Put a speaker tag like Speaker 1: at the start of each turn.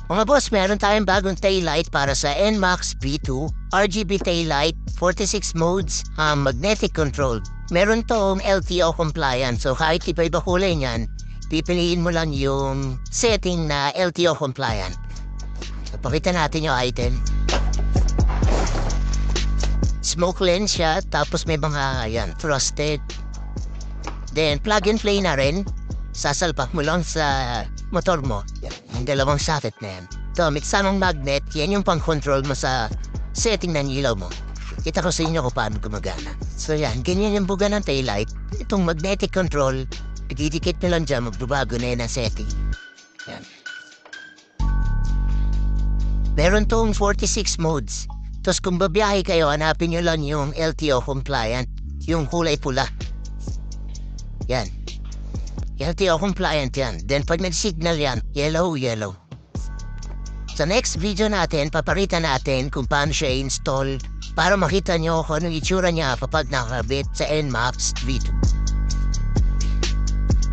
Speaker 1: Mga boss, meron tayong bagong taillight para sa NMAX V2, RGB taillight, 46 modes, magnetic control. Meron tong LTO compliant, so kahit iba-iba kulay niyan, pipiliin mo lang yung setting na LTO compliant. So, pakita natin yung item. Smoke lens siya, tapos may mga, frosted. Then, plug and play na rin. Sasalpak mo lang sa motor mo. Yung dalawang socket na yan. Ito, may kasamang magnet. Yan yung pang-control mo sa setting ng ilaw mo. Kita ko sa inyo kung paano gumagana. So yan, ganyan yung buga ng taillight. Itong magnetic control, pagdidikit nyo lang dyan, magbabago na yan ang setting. Yan. Meron tong 46 modes. Tapos kung babiyahe kayo, hanapin nyo lang yung LTO compliant. Yung kulay pula. Yan. LTO compliant yan. Then pag nag-signal yan, yellow. Sa next video natin, paparita natin kung paano siya install para makita nyo kung anong itsura niya kapag nakakabit sa NMAX V2.